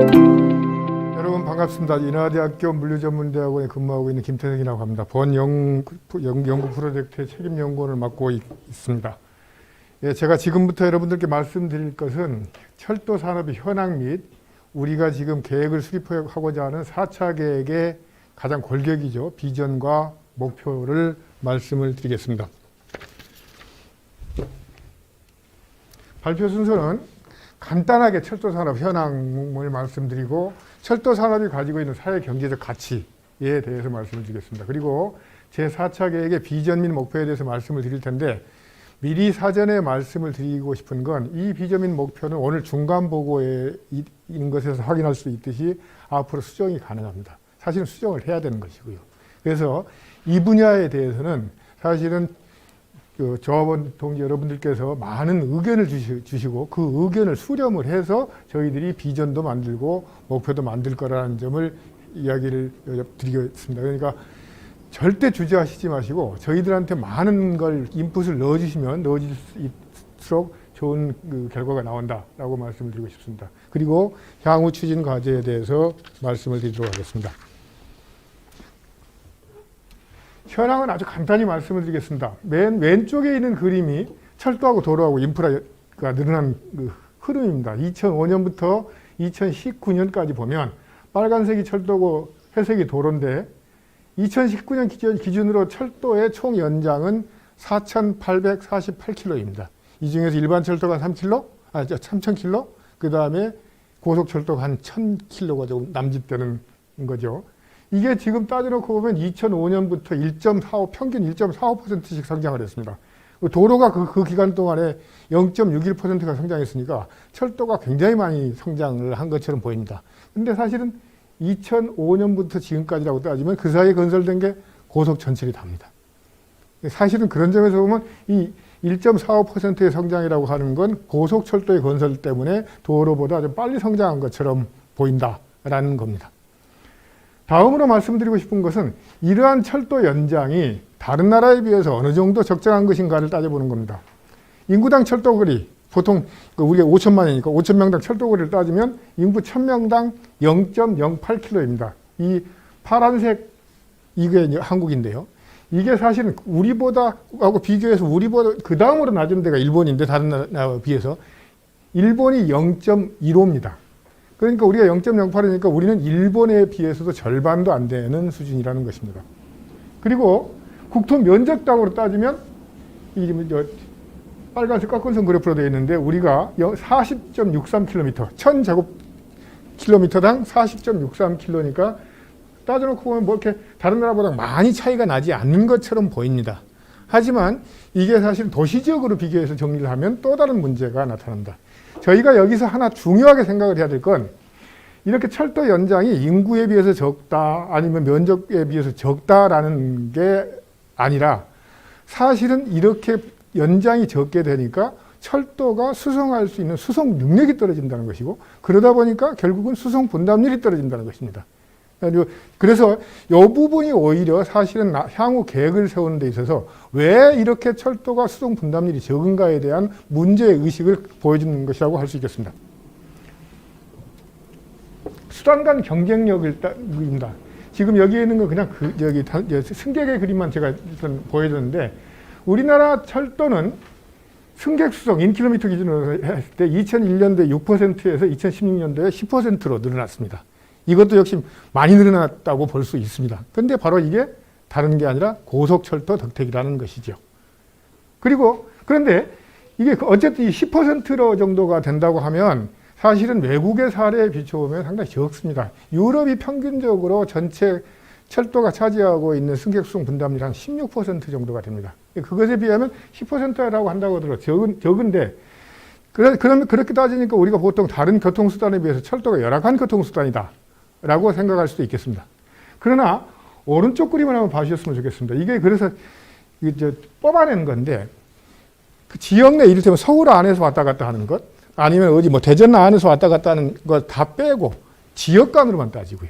여러분 반갑습니다. 인하대학교 물류전문대학원에 근무하고 있는 김태석이라고 합니다. 본 연구 프로젝트의 책임연구원을 맡고 있습니다. 예, 제가 지금부터 여러분들께 말씀드릴 것은 철도 산업의 현황 및 우리가 지금 계획을 수립하고자 하는 4차 계획의 가장 골격이죠. 비전과 목표를 말씀을 드리겠습니다. 발표 순서는 간단하게 철도 산업 현황을 말씀드리고 철도 산업이 가지고 있는 사회 경제적 가치에 대해서 말씀을 드리겠습니다. 그리고 제4차 계획의 비전 및 목표에 대해서 말씀을 드릴 텐데 미리 사전에 말씀을 드리고 싶은 건 이 비전 및 목표는 오늘 중간 보고에 있는 것에서 확인할 수 있듯이 앞으로 수정이 가능합니다. 사실은 수정을 해야 되는 것이고요. 그래서 이 분야에 대해서는 사실은 조합원 동지 여러분들께서 많은 의견을 주시고 그 의견을 수렴을 해서 저희들이 비전도 만들고 목표도 만들 거라는 점을 이야기를 드리겠습니다. 그러니까 절대 주저하시지 마시고 저희들한테 많은 걸 인풋을 넣어주실수록 좋은 결과가 나온다라고 말씀을 드리고 싶습니다. 그리고 향후 추진 과제에 대해서 말씀을 드리도록 하겠습니다. 현황은 아주 간단히 말씀을 드리겠습니다. 맨 왼쪽에 있는 그림이 철도하고 도로하고 인프라가 늘어난 흐름입니다. 2005년부터 2019년까지 보면 빨간색이 철도고 회색이 도로인데 2019년 기준으로 철도의 총 연장은 4,848km입니다. 이 중에서 일반 철도가 3,000km, 그 다음에 고속철도가 한 1,000km가 조금 남짓되는 거죠. 이게 지금 따져놓고 보면 2005년부터 1.45, 평균 1.45%씩 성장을 했습니다. 도로가 그 기간 동안에 0.61%가 성장했으니까 철도가 굉장히 많이 성장을 한 것처럼 보입니다. 근데 사실은 2005년부터 지금까지라고 따지면 그 사이에 건설된 게 고속 전철이 답니다. 사실은 그런 점에서 보면 이 1.45%의 성장이라고 하는 건 고속철도의 건설 때문에 도로보다 좀 빨리 성장한 것처럼 보인다라는 겁니다. 다음으로 말씀드리고 싶은 것은 이러한 철도 연장이 다른 나라에 비해서 어느 정도 적정한 것인가를 따져보는 겁니다. 인구당 철도거리, 보통 우리가 5천만이니까 5천명당 철도거리를 따지면 인구 1000명당 0.08km입니다. 이 파란색 이게 한국인데요. 이게 사실은 우리보다 하고 비교해서 우리보다 그 다음으로 낮은 데가 일본인데 다른 나라에 비해서 일본이 0.15입니다. 그러니까 우리가 0.08이니까 우리는 일본에 비해서도 절반도 안 되는 수준이라는 것입니다. 그리고 국토 면적당으로 따지면 이 빨간색 꺾은선 그래프로 되어 있는데 우리가 40.63km, 1000제곱킬로미터당 40.63km니까 따져놓고 보면 뭐 이렇게 다른 나라보다 많이 차이가 나지 않는 것처럼 보입니다. 하지만 이게 사실 도시지역으로 비교해서 정리를 하면 또 다른 문제가 나타난다. 저희가 여기서 하나 중요하게 생각을 해야 될 건 이렇게 철도 연장이 인구에 비해서 적다 아니면 면적에 비해서 적다라는 게 아니라 사실은 이렇게 연장이 적게 되니까 철도가 수송할 수 있는 수송 능력이 떨어진다는 것이고 그러다 보니까 결국은 수송 분담률이 떨어진다는 것입니다. 그래서 이 부분이 오히려 사실은 향후 계획을 세우는 데 있어서 왜 이렇게 철도가 수송 분담률이 적은가에 대한 문제의식을 보여주는 것이라고 할 수 있겠습니다. 수단 간 경쟁력입니다. 지금 여기에 있는 건 그냥 승객의 그림만 제가 일단 보여줬는데 우리나라 철도는 승객 수송, 인킬로미터 기준으로 했을 때 2001년도에 6%에서 2016년도에 10%로 늘어났습니다. 이것도 역시 많이 늘어났다고 볼 수 있습니다. 그런데 바로 이게 다른 게 아니라 고속철도 덕택이라는 것이죠. 그런데 이게 어쨌든 10% 정도가 된다고 하면 사실은 외국의 사례에 비춰보면 상당히 적습니다. 유럽이 평균적으로 전체 철도가 차지하고 있는 승객 수송 분담률이 한 16% 정도가 됩니다. 그것에 비하면 10%라고 한다고 하더라도 적은데 그러면 그렇게 따지니까 우리가 보통 다른 교통수단에 비해서 철도가 열악한 교통수단이다 라고 생각할 수도 있겠습니다. 그러나 오른쪽 그림을 한번 봐주셨으면 좋겠습니다. 이게 그래서 뽑아낸 건데 그 지역 내 이를테면 서울 안에서 왔다 갔다 하는 것 아니면 어디 뭐 대전 안에서 왔다 갔다 하는 것 다 빼고 지역 간으로만 따지고요.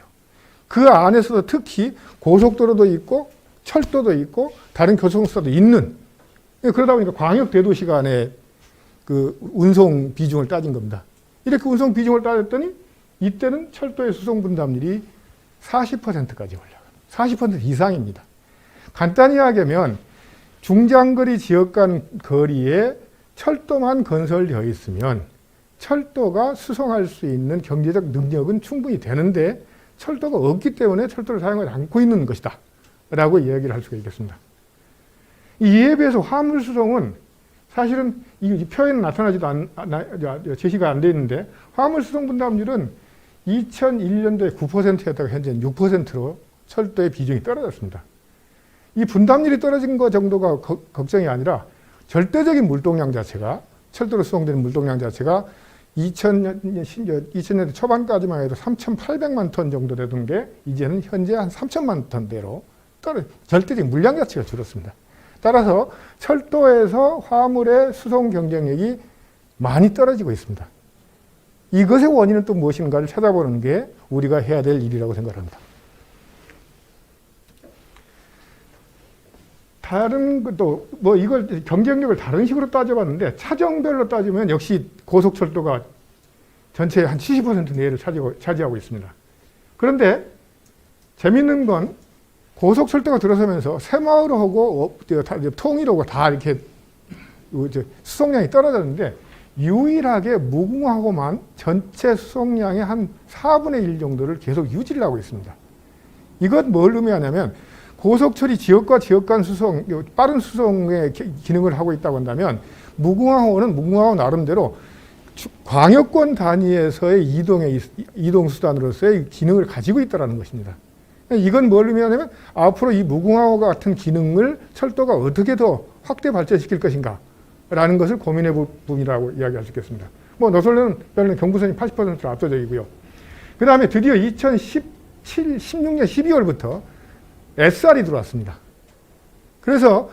그 안에서도 특히 고속도로도 있고 철도도 있고 다른 교통수단도 있는 그러다 보니까 광역 대도시 간의 그 운송 비중을 따진 겁니다. 이렇게 운송 비중을 따졌더니 이때는 철도의 수송 분담률이 40%까지 올라가요. 40% 이상입니다. 간단히 하면 중장거리 지역 간 거리에 철도만 건설되어 있으면 철도가 수송할 수 있는 경제적 능력은 충분히 되는데 철도가 없기 때문에 철도를 사용하지 않고 있는 것이다 라고 이야기를 할 수가 있겠습니다. 이에 비해서 화물 수송은 사실은 이 표에는 나타나지도 제시가 안 돼 있는데 화물 수송 분담률은 2001년도에 9%였다가 현재는 6%로 철도의 비중이 떨어졌습니다. 이 분담률이 떨어진 것 정도가 걱정이 아니라 절대적인 물동량 자체가 철도로 수송되는 물동량 자체가 2000년대 초반까지만 해도 3,800만 톤 정도 되던 게 이제는 현재 한 3,000만 톤대로 절대적인 물량 자체가 줄었습니다. 따라서 철도에서 화물의 수송 경쟁력이 많이 떨어지고 있습니다. 이것의 원인은 또 무엇인가를 찾아보는 게 우리가 해야 될 일이라고 생각합니다. 다른 것도 이걸 경쟁력을 다른 식으로 따져봤는데 차종별로 따지면 역시 고속철도가 전체의 한 70% 내외를 차지하고 있습니다. 그런데 재밌는 건 고속철도가 들어서면서 새마을호고 통일호고 다 이렇게 수송량이 떨어졌는데 유일하게 무궁화호만 전체 수송량의 한 4분의 1 정도를 계속 유지를 하고 있습니다. 이건 뭘 의미하냐면 고속철이 지역과 지역 간 수송, 빠른 수송의 기능을 하고 있다고 한다면 무궁화호는 무궁화호 나름대로 광역권 단위에서의 이동수단으로서의 기능을 가지고 있다는 것입니다. 이건 뭘 의미하냐면 앞으로 이 무궁화호 같은 기능을 철도가 어떻게 더 확대 발전시킬 것인가 라는 것을 고민해 볼 부분이라고 이야기할 수 있겠습니다. 노선은 경부선이 80%로 압도적이고요. 그 다음에 드디어 2016년 12월부터 SR이 들어왔습니다. 그래서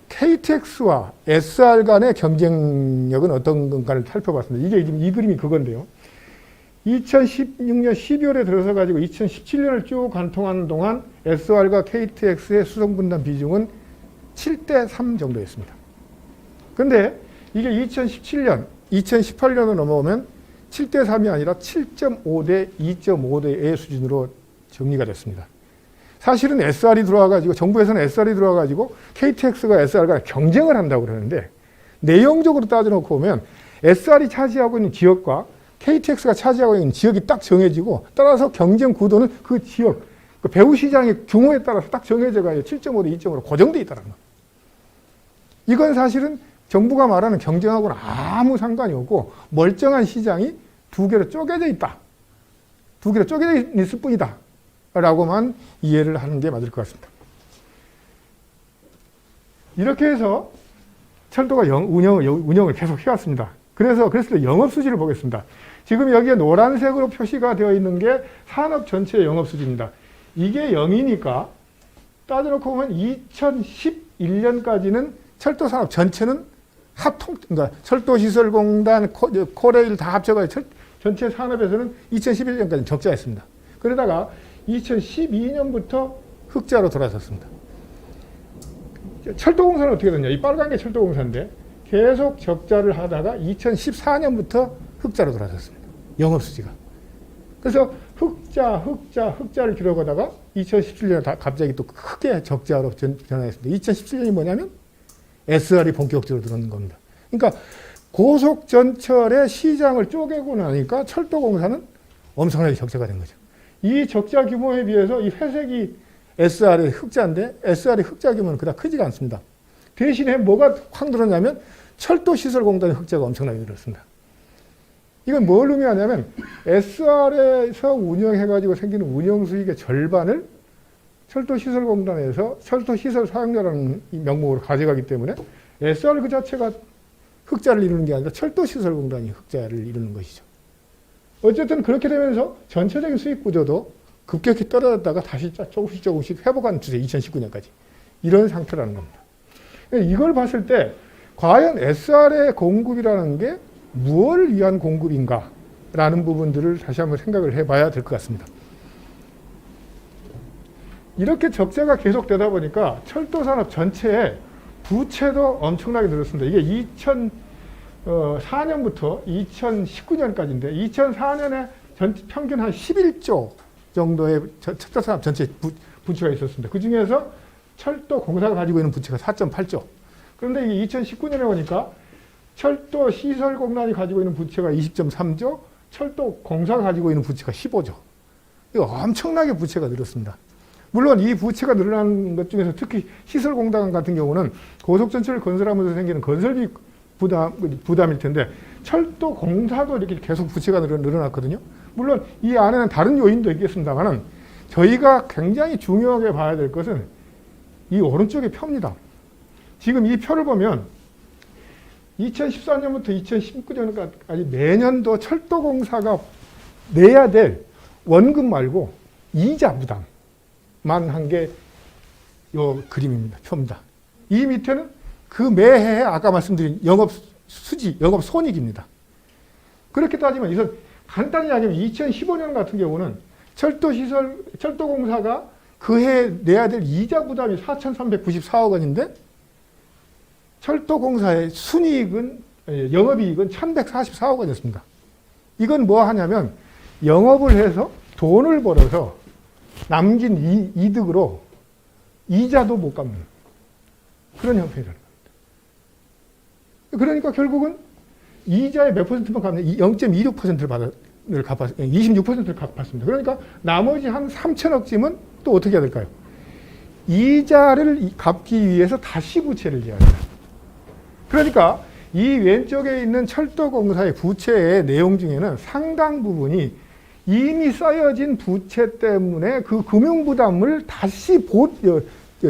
KTX와 SR 간의 경쟁력은 어떤 건가를 살펴봤습니다. 이게 지금 이 그림이 그건데요. 2016년 12월에 들어서 가지고 2017년을 쭉 관통하는 동안 SR과 KTX의 수송 분담 비중은 7대 3 정도였습니다. 그런데 이게 2018년으로 넘어오면 7대 3이 아니라 7.5대 2.5대의 수준으로 정리가 됐습니다. 사실은 SR이 들어와가지고, 정부에서는 SR이 들어와가지고 KTX가 SR과 경쟁을 한다고 그러는데 내용적으로 따져놓고 보면 SR이 차지하고 있는 지역과 KTX가 차지하고 있는 지역이 딱 정해지고 따라서 경쟁 구도는 그 지역, 그 배후 시장의 규모에 따라서 딱 정해져가 7.5대 2.5로 고정되어 있다는 것. 이건 사실은 정부가 말하는 경쟁하고는 아무 상관이 없고 멀쩡한 시장이 두 개로 쪼개져 있다. 두 개로 쪼개져 있을 뿐이다. 라고만 이해를 하는 게 맞을 것 같습니다. 이렇게 해서 철도가 운영을 계속 해왔습니다. 그랬을 때 영업수지를 보겠습니다. 지금 여기에 노란색으로 표시가 되어 있는 게 산업 전체의 영업수지입니다. 이게 0이니까 따져놓고 보면 2011년까지는 철도산업 전체는 그러니까 철도시설공단, 코레일 다 합쳐가지고 전체 산업에서는 2011년까지는 적자였습니다. 그러다가 2012년부터 흑자로 돌아섰습니다. 철도공사는 어떻게 됐냐? 이 빨간 게 철도공사인데 계속 적자를 하다가 2014년부터 흑자로 돌아섰습니다. 영업수지가. 그래서 흑자를 기록하다가 2017년에 갑자기 또 크게 적자로 변화했습니다. 2017년이 뭐냐면 SR이 본격적으로 들어오는 겁니다. 그러니까 고속전철의 시장을 쪼개고 나니까 철도공사는 엄청나게 적자가 된 거죠. 이 적자 규모에 비해서 이 회색이 SR의 흑자인데 SR의 흑자 규모는 그다지 크지가 않습니다. 대신에 뭐가 확 늘었냐면 철도시설공단의 흑자가 엄청나게 늘었습니다. 이건 뭘 의미하냐면 SR에서 운영해가지고 생기는 운영수익의 절반을 철도시설공단에서 철도시설 사용자라는 명목으로 가져가기 때문에 SR 그 자체가 흑자를 이루는 게 아니라 철도시설공단이 흑자를 이루는 것이죠. 어쨌든 그렇게 되면서 전체적인 수익 구조도 급격히 떨어졌다가 다시 조금씩 회복한 추세 2019년까지 이런 상태라는 겁니다. 이걸 봤을 때 과연 SR의 공급이라는 게 무엇을 위한 공급인가 라는 부분들을 다시 한번 생각을 해봐야 될 것 같습니다. 이렇게 적자가 계속되다 보니까 철도산업 전체의 부채도 엄청나게 늘었습니다. 이게 2004년부터 2019년까지인데 2004년에 평균 한 11조 정도의 철도산업 전체 부채가 있었습니다. 그 중에서 철도 공사가 가지고 있는 부채가 4.8조. 그런데 이게 2019년에 보니까 철도 시설 공단이 가지고 있는 부채가 20.3조, 철도 공사가 가지고 있는 부채가 15조. 이거 엄청나게 부채가 늘었습니다. 물론 이 부채가 늘어나는 것 중에서 특히 시설 공단 같은 경우는 고속전철을 건설하면서 생기는 건설비 부담일 텐데 철도 공사도 이렇게 계속 부채가 늘어났거든요. 물론 이 안에는 다른 요인도 있겠습니다만은 저희가 굉장히 중요하게 봐야 될 것은 이 오른쪽의 표입니다. 지금 이 표를 보면 2014년부터 2019년까지 매년도 철도공사가 내야 될 원금 말고 이자 부담만 한 게 요 그림입니다. 표입니다. 이 밑에는 그 매해 아까 말씀드린 영업 수지, 영업 손익입니다. 그렇게 따지면 이건 간단히 이야기하면 2015년 같은 경우는 철도공사가 그 해 내야 될 이자 부담이 4,394억 원인데 철도공사의 순이익은, 영업이익은 1,144억 원이었습니다. 이건 뭐 하냐면 영업을 해서 돈을 벌어서 남긴 이득으로 이자도 못 갚는 그런 형편이라는 겁니다. 그러니까 결국은 이자의 몇 퍼센트만 갚는 0.26%를 갚았, 26%를 갚았습니다. 그러니까 나머지 한 3천억쯤은 또 어떻게 해야 될까요? 이자를 갚기 위해서 다시 부채를 져야 돼요. 그러니까 이 왼쪽에 있는 철도공사의 부채의 내용 중에는 상당 부분이 이미 쌓여진 부채 때문에 그 금융부담을 다시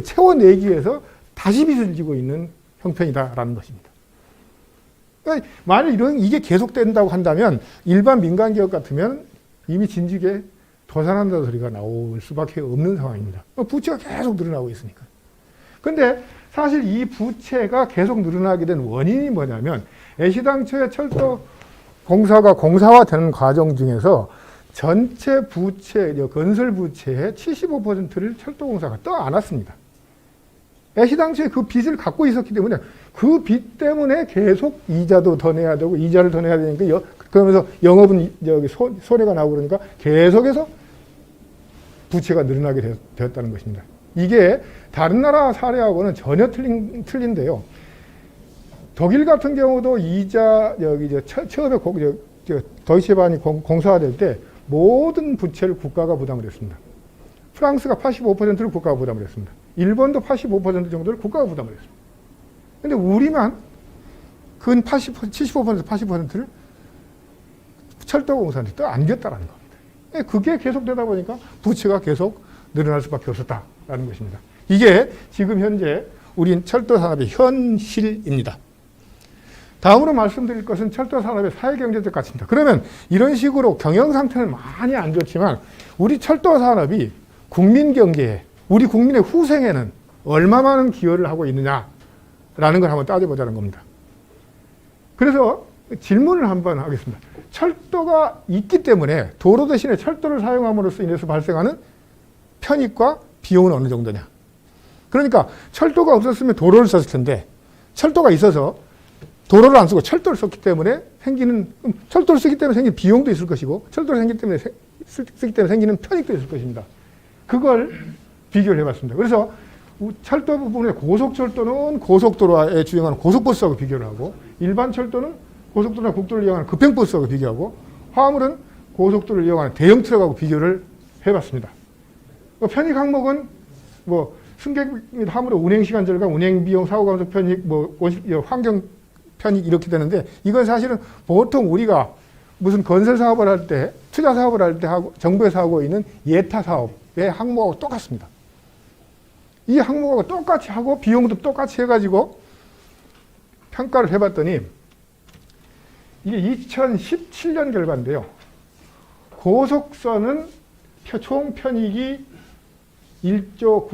채워내기 위해서 다시 빚을 지고 있는 형편이다라는 것입니다. 그러니까 만약 이게 계속된다고 한다면 일반 민간기업 같으면 이미 진즉에 도산한다는 소리가 나올 수밖에 없는 상황입니다. 부채가 계속 늘어나고 있으니까. 그런데 사실 이 부채가 계속 늘어나게 된 원인이 뭐냐면 애시당초에 철도공사가 공사화되는 과정 중에서 전체 부채, 건설 부채의 75%를 철도공사가 떠안았습니다. 애시당초에 그 빚을 갖고 있었기 때문에 그 빚 때문에 계속 이자도 더 내야 되고 이자를 더 내야 되니까 그러면서 영업은 손해가 나오고 그러니까 계속해서 부채가 늘어나게 되었다는 것입니다. 이게 다른 나라 사례하고는 전혀 틀린데요. 독일 같은 경우도 이자 처음에 도이체반이 공사화될 때 모든 부채를 국가가 부담을 했습니다. 프랑스가 85%를 국가가 부담을 했습니다. 일본도 85% 정도를 국가가 부담을 했습니다. 근데 우리만 근 75%, 80%를 철도공사한테 또 안겼다라는 겁니다. 그게 계속되다 보니까 부채가 계속 늘어날 수밖에 없었다라는 것입니다. 이게 지금 현재 우리 철도산업의 현실입니다. 다음으로 말씀드릴 것은 철도산업의 사회경제적 가치입니다. 그러면 이런 식으로 경영상태는 많이 안 좋지만 우리 철도산업이 국민경제에, 우리 국민의 후생에는 얼마만한 기여를 하고 있느냐라는 걸 한번 따져보자는 겁니다. 그래서 질문을 한번 하겠습니다. 철도가 있기 때문에 도로 대신에 철도를 사용함으로써 인해서 발생하는 편익과 비용은 어느 정도냐. 그러니까 철도가 없었으면 도로를 썼을 텐데 철도가 있어서 도로를 안 쓰고 철도를 썼기 때문에 철도를 쓰기 때문에 생긴 비용도 있을 것이고 철도를 쓰기 때문에 생기는 편익도 있을 것입니다. 그걸 비교를 해봤습니다. 그래서 철도 부분에 고속철도는 고속도로에 주행하는 고속버스하고 비교를 하고 일반 철도는 고속도로나 국도를 이용하는 급행버스하고 비교하고 화물은 고속도로를 이용하는 대형 트럭하고 비교를 해봤습니다. 편익 항목은 승객 및 화물의 운행시간 절감, 운행비용, 사고감소 편익, 환경 편익 이렇게 되는데 이건 사실은 보통 우리가 무슨 건설 사업을 할 때, 투자 사업을 할 때 하고 정부에서 하고 있는 예타 사업의 항목하고 똑같습니다. 이 항목하고 똑같이 하고 비용도 똑같이 해가지고 평가를 해봤더니 이게 2017년 결과인데요. 고속선은 총 편익이 1조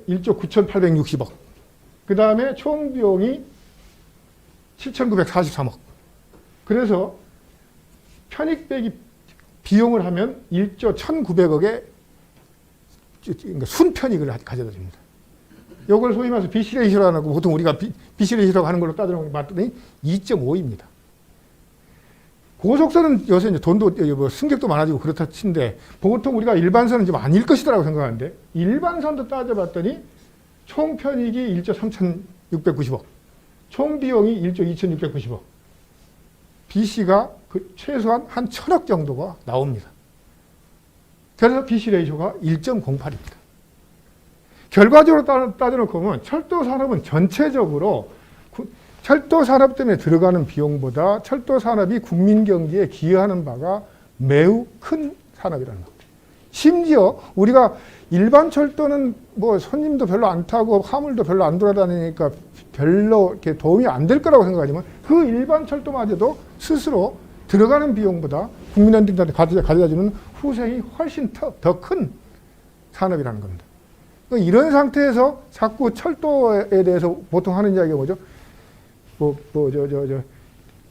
9,860억. 그 다음에 총 비용이 7,943억. 그래서 편익 빼기 비용을 하면 1조 1,900억의 순편익을 가져다 줍니다. 이걸 소위 말해서 비시레이시라고 하고 보통 우리가 비시레이시라고 하는 걸로 따져봤더니 2.5입니다. 고속선은 요새 이제 돈도 뭐 승객도 많아지고 그렇다 치는데 보통 우리가 일반선은 좀 아닐 것이다라고 생각하는데 일반선도 따져봤더니 총 편익이 1조 3,690억, 총 비용이 1조 2,690억, BC가 최소한 한 1,000억 정도가 나옵니다. 그래서 BC 레이쇼가 1.08입니다. 결과적으로 따져놓고 보면 철도 산업은 전체적으로 철도 산업 때문에 들어가는 비용보다 철도 산업이 국민 경제에 기여하는 바가 매우 큰 산업이라는 겁니다. 심지어 우리가 일반 철도는 뭐 손님도 별로 안 타고 화물도 별로 안 돌아다니니까 별로 이렇게 도움이 안 될 거라고 생각하지만 그 일반 철도마저도 스스로 들어가는 비용보다 국민한테 가져다주는 후생이 훨씬 더 큰 산업이라는 겁니다. 이런 상태에서 자꾸 철도에 대해서 보통 하는 이야기가 뭐죠?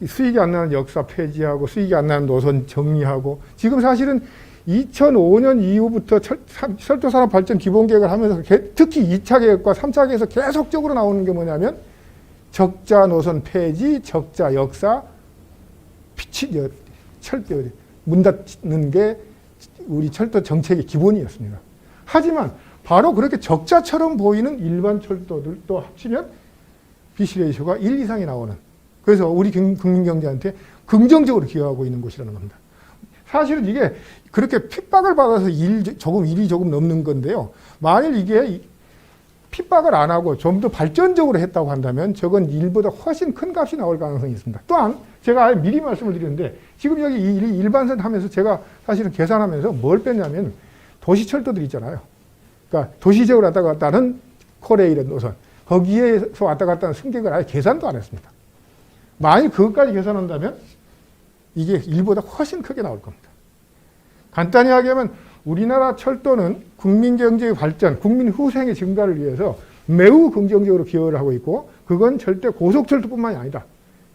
수익이 안 나는 역사 폐지하고 수익이 안 나는 노선 정리하고 지금 사실은 2005년 이후부터 철도 산업 발전 기본 계획을 하면서 특히 2차 계획과 3차 계획에서 계속적으로 나오는 게 뭐냐면 적자 노선 폐지, 적자 역사, 문 닫는 게 우리 철도 정책의 기본이었습니다. 하지만 바로 그렇게 적자처럼 보이는 일반 철도들도 합치면 BC 레이쇼가 1 이상이 나오는, 그래서 우리 국민 경제한테 긍정적으로 기여하고 있는 곳이라는 겁니다. 사실은 이게 그렇게 핍박을 받아서 일이 조금 넘는 건데요. 만일 이게 핍박을 안 하고 좀 더 발전적으로 했다고 한다면 저건 일보다 훨씬 큰 값이 나올 가능성이 있습니다. 또한 제가 미리 말씀을 드리는데 지금 여기 일반선 하면서 제가 사실은 계산하면서 뭘 뺐냐면 도시철도들 있잖아요. 그러니까 도시적으로 왔다 갔다 하는 코레일의 노선, 거기에서 왔다 갔다 하는 승객을 아예 계산도 안 했습니다. 만일 그것까지 계산한다면 이게 일보다 훨씬 크게 나올 겁니다. 간단히 하면 우리나라 철도는 국민 경제의 발전, 국민 후생의 증가를 위해서 매우 긍정적으로 기여를 하고 있고 그건 절대 고속철도뿐만이 아니다.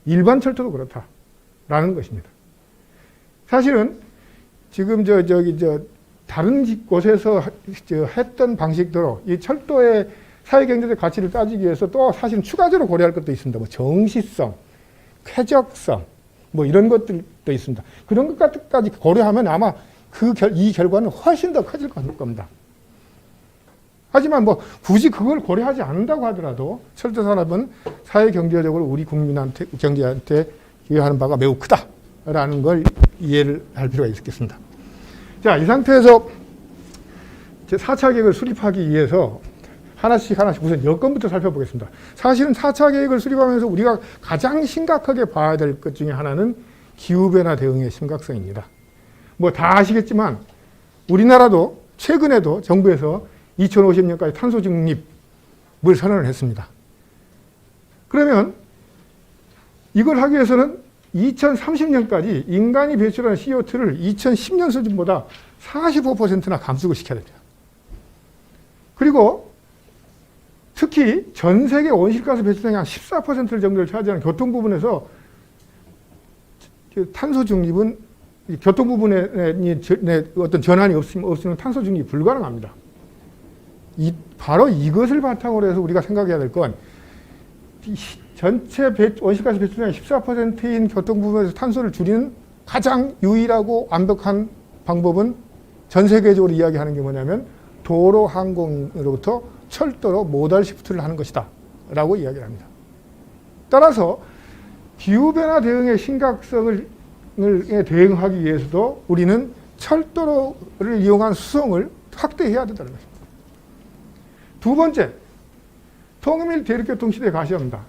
일반 철도도 그렇다라는 것입니다. 사실은 지금 다른 곳에서 했던 방식대로 이 철도의 사회경제적 가치를 따지기 위해서 또 사실은 추가적으로 고려할 것도 있습니다. 뭐 정시성, 쾌적성, 뭐 이런 것들도 있습니다. 그런 것까지 고려하면 아마 이 결과는 훨씬 더 커질 겁니다. 하지만 뭐 굳이 그걸 고려하지 않는다고 하더라도 철도 산업은 사회경제적으로 우리 국민한테, 경제한테 기여하는 바가 매우 크다라는 걸 이해를 할 필요가 있겠습니다. 자, 이 상태에서 4차 계획을 수립하기 위해서 하나씩 우선 여건부터 살펴보겠습니다. 사실은 4차 계획을 수립하면서 우리가 가장 심각하게 봐야 될 것 중에 하나는 기후변화 대응의 심각성입니다. 뭐 다 아시겠지만 우리나라도 최근에도 정부에서 2050년까지 탄소 중립을 선언을 했습니다. 그러면 이걸 하기 위해서는 2030년까지 인간이 배출하는 CO2를 2010년 수준보다 45%나 감축을 시켜야 됩니다. 그리고 특히 전 세계 온실가스 배출량의 한 14% 정도를 차지하는 교통 부분에서 탄소 중립은 교통 부분에 어떤 전환이 없으면 탄소 중립이 불가능합니다. 바로 이것을 바탕으로 해서 우리가 생각해야 될 건 전체 온실가스 배출량의 14%인 교통 부분에서 탄소를 줄이는 가장 유일하고 완벽한 방법은 전 세계적으로 이야기하는 게 뭐냐면 도로 항공으로부터 철도로 모달 시프트를 하는 것이다 라고 이야기를 합니다. 따라서 기후변화 대응의 심각성을 대응하기 위해서도 우리는 철도를 이용한 수송을 확대해야 된다는 것입니다. 두 번째, 통일 대륙교통 시대에 가시합니다.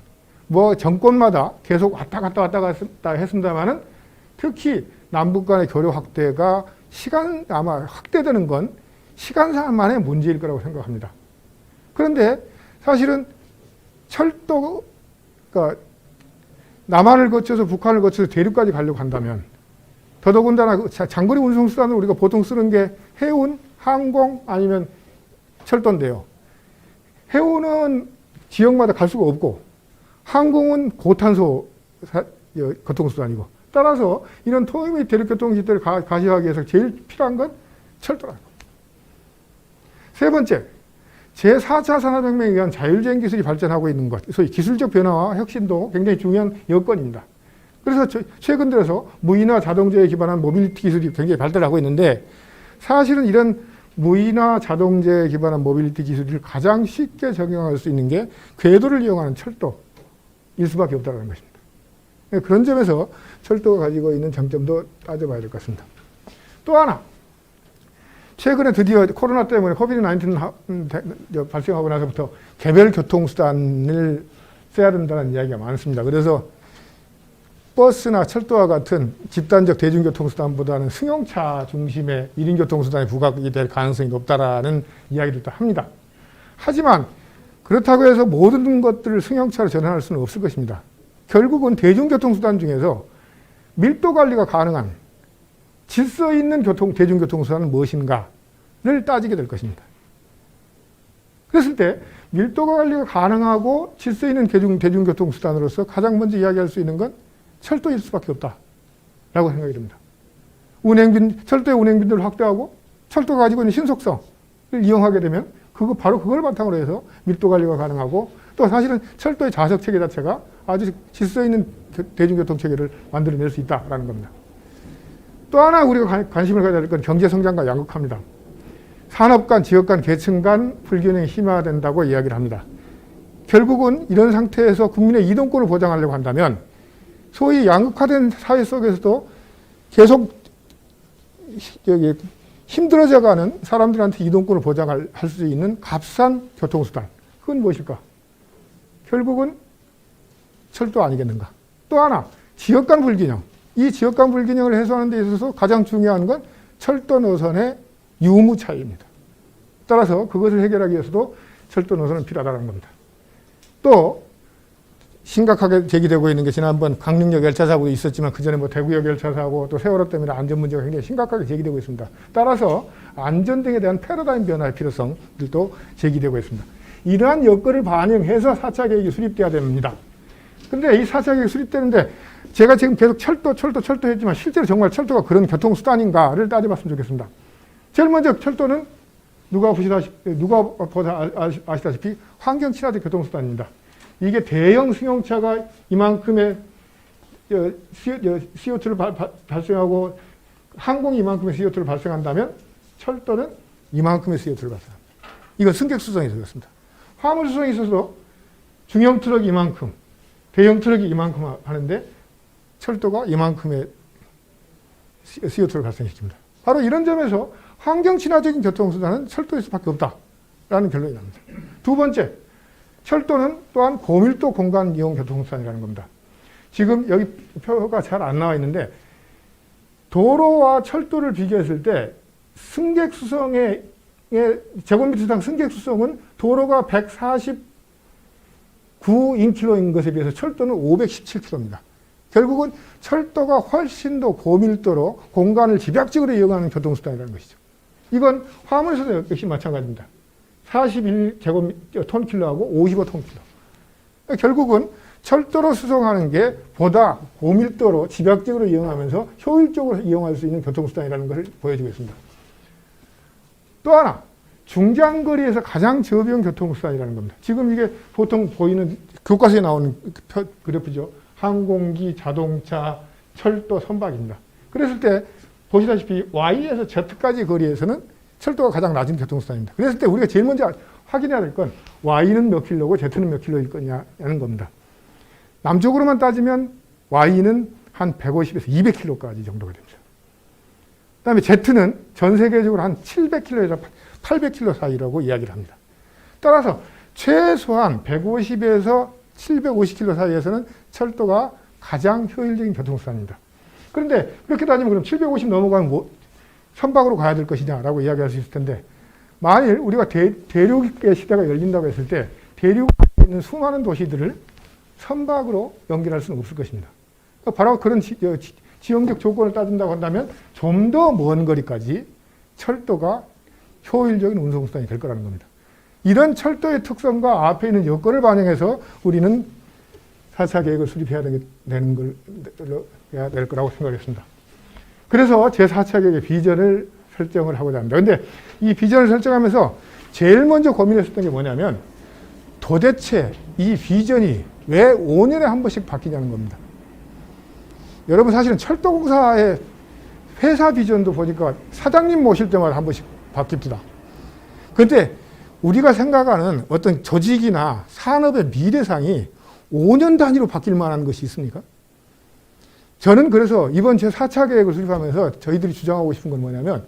뭐 정권마다 계속 왔다 갔다 했습니다만은 특히 남북 간의 교류 확대가 아마 확대되는 건 시간상만의 문제일 거라고 생각합니다. 그런데 사실은 철도가 남한을 거쳐서 북한을 거쳐서 대륙까지 가려고 한다면 더더군다나 장거리 운송수단으로 우리가 보통 쓰는 게 해운, 항공 아니면 철도인데요. 해운은 지역마다 갈 수가 없고 항공은 고탄소 교통수단이고 따라서 이런 통일 및 대륙교통 시대를 가시하기 위해서 제일 필요한 건 철도라는 겁니다. 세 번째, 제4차 산업혁명에 의한 자율주행 기술이 발전하고 있는 것, 소위 기술적 변화와 혁신도 굉장히 중요한 여건입니다. 그래서 최근 들어서 무인화 자동차에 기반한 모빌리티 기술이 굉장히 발달하고 있는데 사실은 이런 무인화 자동차에 기반한 모빌리티 기술을 가장 쉽게 적용할 수 있는 게 궤도를 이용하는 철도일 수밖에 없다는 것입니다. 그런 점에서 철도가 가지고 있는 장점도 따져봐야 될 것 같습니다. 또 하나, 최근에 드디어 코로나 때문에 코비드-19 발생하고 나서부터 개별 교통수단을 써야 된다는 이야기가 많습니다. 그래서 버스나 철도와 같은 집단적 대중교통수단보다는 승용차 중심의 1인 교통수단이 부각이 될 가능성이 높다라는 이야기들도 합니다. 하지만 그렇다고 해서 모든 것들을 승용차로 전환할 수는 없을 것입니다. 결국은 대중교통수단 중에서 밀도 관리가 가능한 질서 있는 대중교통수단은 무엇인가를 따지게 될 것입니다. 그랬을 때 밀도 관리가 가능하고 질서 있는 대중교통수단으로서 가장 먼저 이야기할 수 있는 건 철도일 수밖에 없다라고 생각이 듭니다. 철도의 운행빈도를 확대하고 철도가 가지고 있는 신속성을 이용하게 되면 바로 그걸 바탕으로 해서 밀도 관리가 가능하고 또 사실은 철도의 좌석 체계 자체가 아주 질서 있는 대중교통 체계를 만들어낼 수 있다라는 겁니다. 또 하나 우리가 관심을 가져야 될 건 경제성장과 양극화입니다. 산업 간, 지역 간, 계층 간 불균형이 심화된다고 이야기를 합니다. 결국은 이런 상태에서 국민의 이동권을 보장하려고 한다면 소위 양극화된 사회 속에서도 계속 힘들어져가는 사람들한테 이동권을 보장할 수 있는 값싼 교통수단, 그건 무엇일까? 결국은 철도 아니겠는가? 또 하나, 지역 간 불균형. 이 지역 간 불균형을 해소하는 데 있어서 가장 중요한 건 철도 노선의 유무 차이입니다. 따라서 그것을 해결하기 위해서도 철도 노선은 필요하다는 겁니다. 또 심각하게 제기되고 있는 게 지난번 강릉역 열차 사고도 있었지만 그 전에 대구역 열차 사고 또 세월호 때문에 안전 문제가 굉장히 심각하게 제기되고 있습니다. 따라서 안전 등에 대한 패러다임 변화의 필요성들도 제기되고 있습니다. 이러한 여건을 반영해서 4차 계획이 수립돼야 됩니다. 그런데 이 4차 계획이 수립되는데 제가 지금 계속 철도 했지만 실제로 정말 철도가 그런 교통수단인가를 따져봤으면 좋겠습니다. 제일 먼저 철도는 누가 아시다시피 환경 친화적 교통수단입니다. 이게 대형 승용차가 이만큼의 CO2를 발생하고 항공이 이만큼의 CO2를 발생한다면 철도는 이만큼의 CO2를 발생합니다. 이건 승객수성이 있었습니다. 화물수성이 있어서 중형 트럭이 이만큼, 대형 트럭이 이만큼 하는데 철도가 이만큼의 CO2를 발생시킵니다. 바로 이런 점에서 환경 친화적인 교통수단은 철도일 수밖에 없다라는 결론이 납니다. 두 번째, 철도는 또한 고밀도 공간 이용 교통수단이라는 겁니다. 지금 여기 표가 잘 안 나와 있는데 도로와 철도를 비교했을 때 승객 수성의 제곱미터당 승객 수성은 도로가 149인킬로인 것에 비해서 철도는 517km입니다. 결국은 철도가 훨씬 더 고밀도로 공간을 집약적으로 이용하는 교통수단이라는 것이죠. 이건 화물에서도 역시 마찬가지입니다. 41제곱톤킬로하고 55톤킬로. 결국은 철도로 수송하는 게 보다 고밀도로 집약적으로 이용하면서 효율적으로 이용할 수 있는 교통수단이라는 것을 보여주고 있습니다. 또 하나, 중장거리에서 가장 저비용 교통수단이라는 겁니다. 지금 이게 보통 보이는 교과서에 나오는 그래프죠. 항공기, 자동차, 철도, 선박입니다. 그랬을 때 보시다시피 Y에서 Z까지 거리에서는 철도가 가장 낮은 교통수단입니다. 그랬을 때 우리가 제일 먼저 확인해야 될 건 Y는 몇 킬로고 Z는 몇 킬로일 거냐는 겁니다. 남쪽으로만 따지면 Y는 한 150에서 200킬로까지 정도가 됩니다. 그 다음에 Z는 전 세계적으로 한 700킬로에서 800킬로 사이라고 이야기를 합니다. 따라서 최소한 150에서 750킬로 사이에서는 철도가 가장 효율적인 교통수단입니다. 그런데 그렇게 따지면 그럼 750 넘어가면 선박으로 가야 될 것이냐라고 이야기할 수 있을 텐데 만일 우리가 대륙의 시대가 열린다고 했을 때 대륙에 있는 수많은 도시들을 선박으로 연결할 수는 없을 것입니다. 바로 그런 지형적 조건을 따진다고 한다면 좀 더 먼 거리까지 철도가 효율적인 운송수단이 될 거라는 겁니다. 이런 철도의 특성과 앞에 있는 여건을 반영해서 우리는 4차 계획을 수립해야 되는 거라고 생각했습니다. 그래서 제 4차 계획의 비전을 설정을 하고자 합니다. 그런데 이 비전을 설정하면서 제일 먼저 고민했었던 게 뭐냐면 도대체 이 비전이 왜 5년에 한 번씩 바뀌냐는 겁니다. 여러분 사실은 철도공사의 회사 비전도 보니까 사장님 모실 때마다 한 번씩 바뀝니다. 그런데 우리가 생각하는 어떤 조직이나 산업의 미래상이 5년 단위로 바뀔 만한 것이 있습니까? 저는 그래서 이번 제 4차 계획을 수립하면서 저희들이 주장하고 싶은 건 뭐냐면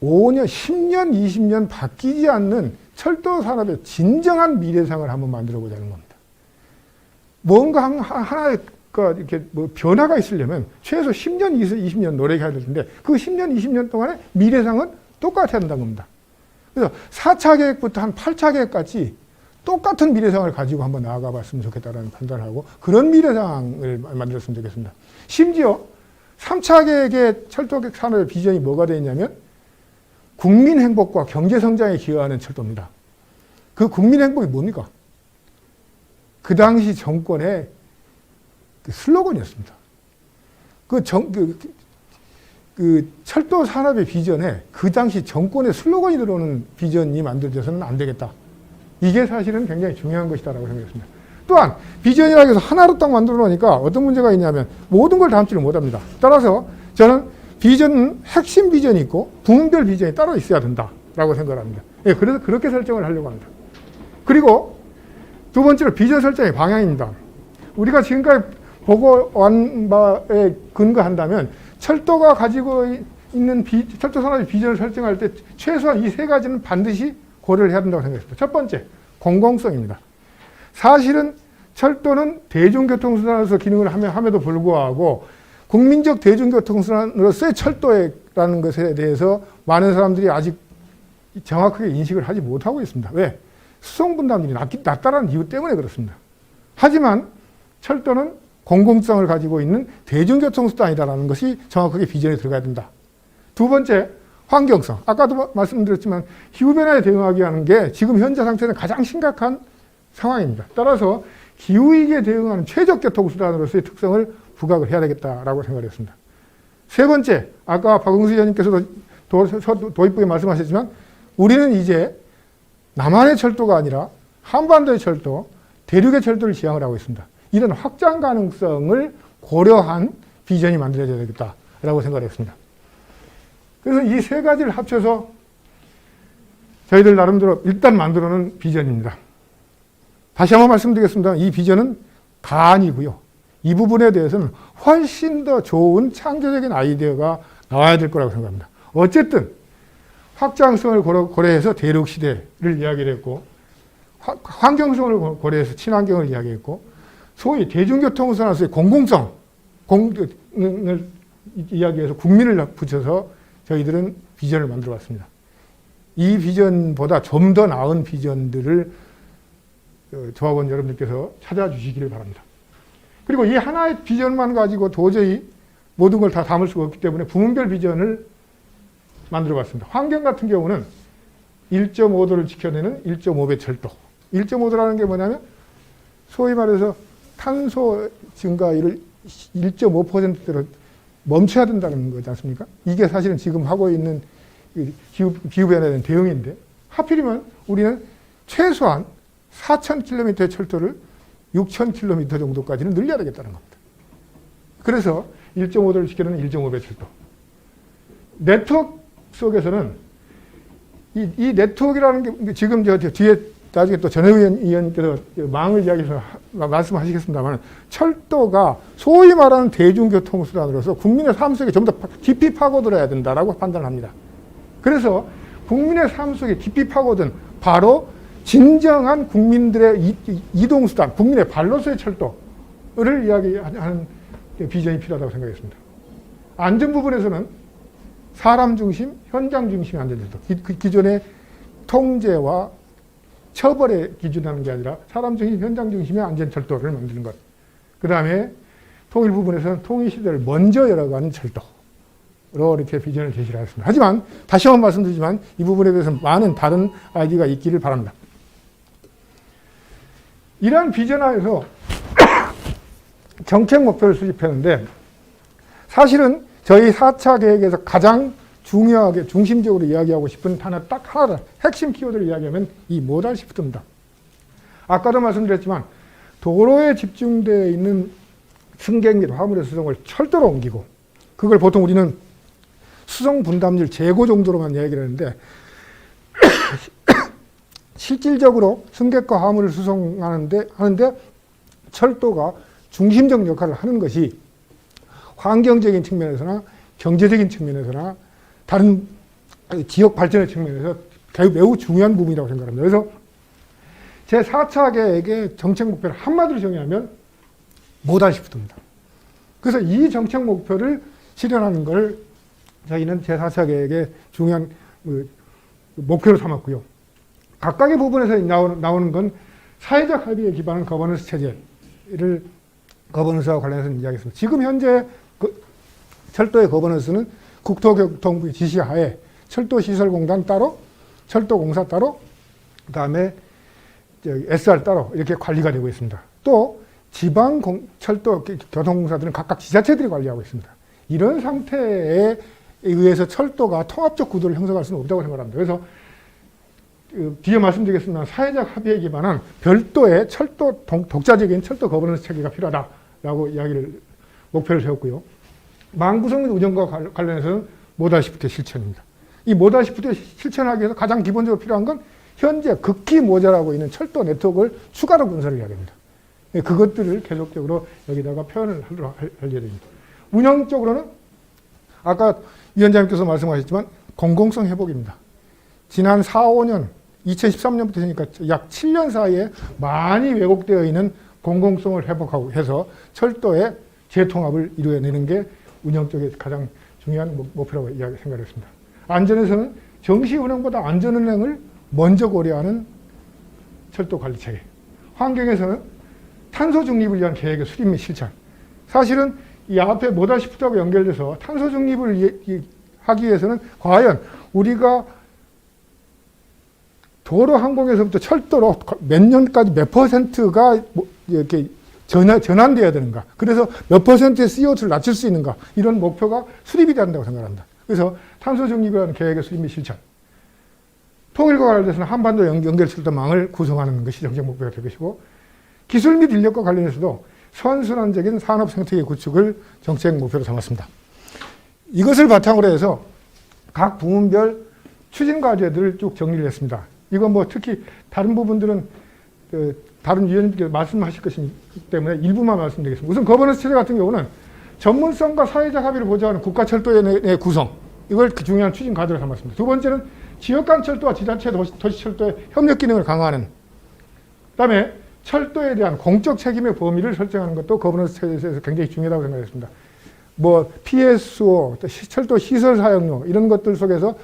5년, 10년, 20년 바뀌지 않는 철도 산업의 진정한 미래상을 한번 만들어 보자는 겁니다. 뭔가 하나의 이렇게 뭐 변화가 있으려면 최소 10년, 20년 노력해야 되는데 그 10년, 20년 동안의 미래상은 똑같아야 한다는 겁니다. 그래서 4차 계획부터 한 8차 계획까지 똑같은 미래상을 가지고 한번 나아가 봤으면 좋겠다는 판단을 하고 그런 미래상을 만들었으면 좋겠습니다. 심지어 3차 계획의 철도 산업의 비전이 뭐가 되어 있냐면 국민 행복과 경제 성장에 기여하는 철도입니다. 그 국민 행복이 뭡니까? 그 당시 정권의 그 슬로건이었습니다. 그 철도 산업의 비전에 그 당시 정권의 슬로건이 들어오는 비전이 만들어져서는 안 되겠다. 이게 사실은 굉장히 중요한 것이다라고 생각했습니다. 또한 비전이라고 해서 하나로 딱 만들어 놓으니까 어떤 문제가 있냐면 모든 걸 담지를 못합니다. 따라서 저는 비전은 핵심 비전이 있고 부문별 비전이 따로 있어야 된다라고 생각을 합니다. 예, 그래서 그렇게 설정을 하려고 합니다. 그리고 두 번째로 비전 설정의 방향입니다. 우리가 지금까지 보고 온 바에 근거한다면 철도가 가지고 있는 철도 산업의 비전을 설정할 때 최소한 이 세 가지는 반드시 고려를 해야 된다고 생각했습니다. 첫 번째, 공공성입니다. 사실은 철도는 대중교통수단으로서 기능을 함에도 불구하고 국민적 대중교통수단으로서의 철도라는 것에 대해서 많은 사람들이 아직 정확하게 인식을 하지 못하고 있습니다. 왜? 수송분담률이 낮다는 이유 때문에 그렇습니다. 하지만 철도는 공공성을 가지고 있는 대중교통수단이라는 것이 정확하게 비전에 들어가야 된다. 두 번째, 환경성. 아까도 말씀드렸지만 기후변화에 대응하기 하는 게 지금 현재 상태는 가장 심각한 상황입니다. 따라서 기후위기에 대응하는 최적 교통수단으로서의 특성을 부각을 해야 되겠다라고 생각을 했습니다. 세 번째, 아까 박응수 의원님께서도 도입부에 말씀하셨지만 우리는 이제 남한의 철도가 아니라 한반도의 철도, 대륙의 철도를 지향을 하고 있습니다. 이런 확장 가능성을 고려한 비전이 만들어져야 되겠다라고 생각을 했습니다. 그래서 이 세 가지를 합쳐서 저희들 나름대로 일단 만들어 놓은 비전입니다. 다시 한번 말씀드리겠습니다. 이 비전은 다 아니고요. 이 부분에 대해서는 훨씬 더 좋은 창조적인 아이디어가 나와야 될 거라고 생각합니다. 어쨌든 확장성을 고려해서 대륙시대를 이야기를 했고 환경성을 고려해서 친환경을 이야기했고 소위 대중교통수단으로서의 공공성을 이야기해서 국민을 붙여서 저희들은 비전을 만들어 왔습니다. 이 비전보다 좀 더 나은 비전들을 조합원 여러분들께서 찾아주시기를 바랍니다. 그리고 이 하나의 비전만 가지고 도저히 모든 걸 다 담을 수가 없기 때문에 부문별 비전을 만들어 봤습니다. 환경 같은 경우는 1.5도를 지켜내는 1.5배 철도. 1.5도라는 게 뭐냐면 소위 말해서 탄소 증가율을 1.5%대로 멈춰야 된다는 거지 않습니까? 이게 사실은 지금 하고 있는 기후변화에 대한 대응인데 하필이면 우리는 최소한 4,000km의 철도를 6,000km 정도까지는 늘려야 되겠다는 겁니다. 그래서 1.5도를 지켜내는 1.5배 철도. 네트워크 속에서는 이 네트워크라는 게 지금 저 뒤에 나중에 또 전혜우 의원님께서 망을 이야기해서 말씀하시겠습니다만 철도가 소위 말하는 대중교통수단으로서 국민의 삶 속에 좀 더 깊이 파고들어야 된다라고 판단을 합니다. 그래서 국민의 삶 속에 깊이 파고든 바로 진정한 국민들의 이동수단, 국민의 발로서의 철도를 이야기하는 비전이 필요하다고 생각했습니다. 안전 부분에서는 사람 중심, 현장 중심의 안전철도. 기존의 통제와 처벌에 기준하는 게 아니라 사람 중심, 현장 중심의 안전철도를 만드는 것. 그 다음에 통일 부분에서는 통일 시대를 먼저 열어가는 철도로 이렇게 비전을 제시를 했습니다. 하지만 다시 한번 말씀드리지만 이 부분에 대해서는 많은 다른 아이디어가 있기를 바랍니다. 이러한 비전 하에서 정책 목표를 수립했는데 사실은 저희 4차 계획에서 가장 중요하게 중심적으로 이야기하고 싶은 딱 하나를 핵심 키워드를 이야기하면 이 모달 시프트입니다. 아까도 말씀드렸지만 도로에 집중되어 있는 승객 및 화물의 수송을 철도로 옮기고, 그걸 보통 우리는 수송 분담률 제고 정도로만 이야기를 하는데 실질적으로 승객과 화물을 수송하는데 철도가 중심적 역할을 하는 것이 환경적인 측면에서나 경제적인 측면에서나 다른 지역 발전의 측면에서 매우 중요한 부분이라고 생각합니다. 그래서 제4차 계획의 정책 목표를 한마디로 정의하면 모달시프트입니다. 그래서 이 정책 목표를 실현하는 걸 저희는 제4차 계획의 중요한 목표로 삼았고요. 각각의 부분에서 나오는 건 사회적 합의에 기반한 거버넌스 체제를 거버넌스와 관련해서 이야기했습니다. 지금 현재 철도의 거버넌스는 국토교통부의 지시하에 철도시설공단 따로, 철도공사 따로, 그 다음에 SR 따로 이렇게 관리가 되고 있습니다. 또 지방 철도 교통공사들은 각각 지자체들이 관리하고 있습니다. 이런 상태에 의해서 철도가 통합적 구도를 형성할 수는 없다고 생각합니다. 그래서 뒤에 말씀드리겠습니다. 사회적 합의에 기반한 별도의 철도 독자적인 철도 거버넌스 체계가 필요하다라고 목표를 세웠고요. 망구성 운영과 관련해서는 모달시프트 실천입니다. 이 모달시프트 실천하기 위해서 가장 기본적으로 필요한 건 현재 극히 모자라고 있는 철도 네트워크를 추가로 건설을 해야 됩니다. 그것들을 계속적으로 여기다가 표현을 하려 됩니다. 운영적으로는 아까 위원장님께서 말씀하셨지만 공공성 회복입니다. 지난 4, 5년, 2013년부터니까 약 7년 사이에 많이 왜곡되어 있는 공공성을 회복하고 해서 철도의 재통합을 이루어내는 게 운영 쪽에 가장 중요한 목표라고 생각했습니다. 안전에서는 정시 운행보다 안전 운행을 먼저 고려하는 철도 관리 체계. 환경에서는 탄소 중립을 위한 계획의 수립 및 실천. 사실은 이 앞에 모달시프트하고 연결돼서 탄소 중립을 하기 위해서는 과연 우리가 도로 항공에서부터 철도로 몇 년까지 몇 %가 이렇게 전환돼야 되는가. 그래서 몇 %의 CO2를 낮출 수 있는가. 이런 목표가 수립이 된다고 생각합니다. 그래서 탄소 중립이라는 계획의 수립 및 실천. 통일과 관련해서는 한반도 연결 철도망을 구성하는 것이 정책 목표가 될 것이고, 기술 및 인력과 관련해서도 선순환적인 산업 생태계 구축을 정책 목표로 삼았습니다. 이것을 바탕으로 해서 각 부문별 추진 과제들을 쭉 정리를 했습니다. 이건 뭐 특히 다른 부분들은 다른 위원님께서 말씀하실 것이기 때문에 일부만 말씀드리겠습니다. 우선 거버넌스 체제 같은 경우는 전문성과 사회적 합의를 보장하는 국가철도의 구성, 이걸 중요한 추진 과제로 삼았습니다. 두 번째는 지역 간 철도와 지자체 도시철도의 협력 기능을 강화하는, 그다음에 철도에 대한 공적 책임의 범위를 설정하는 것도 거버넌스 체제에서 굉장히 중요하다고 생각했습니다. 뭐 PSO, 철도 시설 사용료 이런 것들 속에서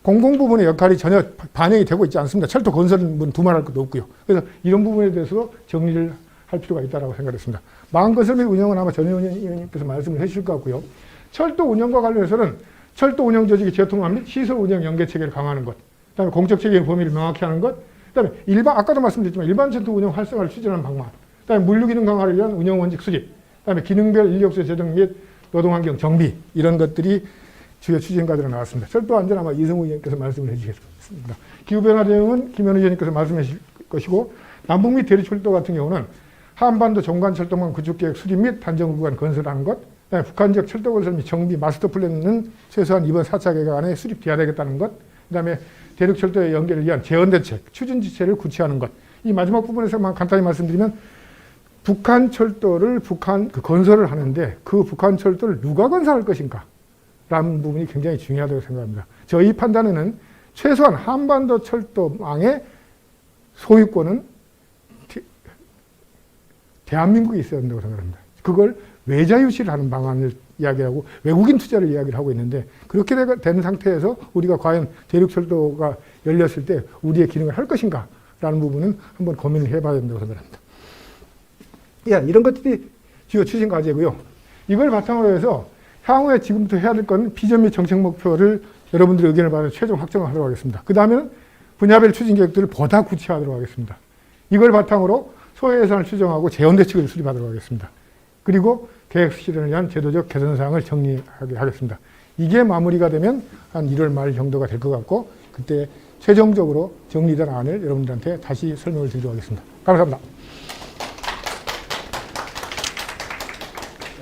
공공 부분의 역할이 전혀 반영이 되고 있지 않습니다. 철도 건설은 두말할 것도 없고요. 그래서 이런 부분에 대해서도 정리를 할 필요가 있다고 생각했습니다. 망건설 및 운영은 아마 전 의원님께서 말씀을 해주실 것 같고요. 철도 운영과 관련해서는 철도 운영 조직의 재통합 및 시설 운영 연계 체계를 강화하는 것, 그다음에 공적 책임의 범위를 명확히 하는 것, 그다음에 아까도 말씀드렸지만 일반 철도 운영 활성화를 추진하는 방안, 그다음에 물류 기능 강화를 위한 운영 원칙 수립, 그다음에 기능별 인력수 재정 및 노동환경 정비, 이런 것들이 주요 추진 과제로 나왔습니다. 철도 안전 아마 이성우 의원님께서 말씀을 해주시겠습니다. 기후변화 대응은 김현우 의원님께서 말씀해 주실 것이고, 남북 및 대륙철도 같은 경우는 한반도 종간철도망 구축계획 수립 및 단정 구간 건설하는 것, 그다음에 북한 지역 철도 건설 및 정비 마스터 플랜은 최소한 이번 4차 계획 안에 수립돼야 되겠다는 것, 그다음에 대륙철도의 연결을 위한 재원대책, 추진지체를 구체하는 것. 이 마지막 부분에서만 간단히 말씀드리면, 북한 철도를 건설을 하는데 그 북한 철도를 누가 건설할 것인가 라는 부분이 굉장히 중요하다고 생각합니다. 저희 판단에는 최소한 한반도 철도망의 소유권은 대한민국이 있어야 된다고 생각합니다. 그걸 외자유시를 하는 방안을 이야기하고 외국인 투자를 이야기를 하고 있는데, 그렇게 된 상태에서 우리가 과연 대륙철도가 열렸을 때 우리의 기능을 할 것인가 라는 부분은 한번 고민을 해봐야 된다고 생각합니다. 이런 것들이 주요 추진 과제고요. 이걸 바탕으로 해서 향후에 지금부터 해야 될 건 비전 및 정책 목표를 여러분들의 의견을 받아 최종 확정하도록 하겠습니다. 그 다음에는 분야별 추진 계획들을 보다 구체화하도록 하겠습니다. 이걸 바탕으로 소요 예산을 추정하고 재원 대책을 수립하도록 하겠습니다. 그리고 계획 실현을 위한 제도적 개선 사항을 정리하게 하겠습니다. 이게 마무리가 되면 한 1월 말 정도가 될 것 같고, 그때 최종적으로 정리된 안을 여러분들한테 다시 설명을 드리도록 하겠습니다. 감사합니다.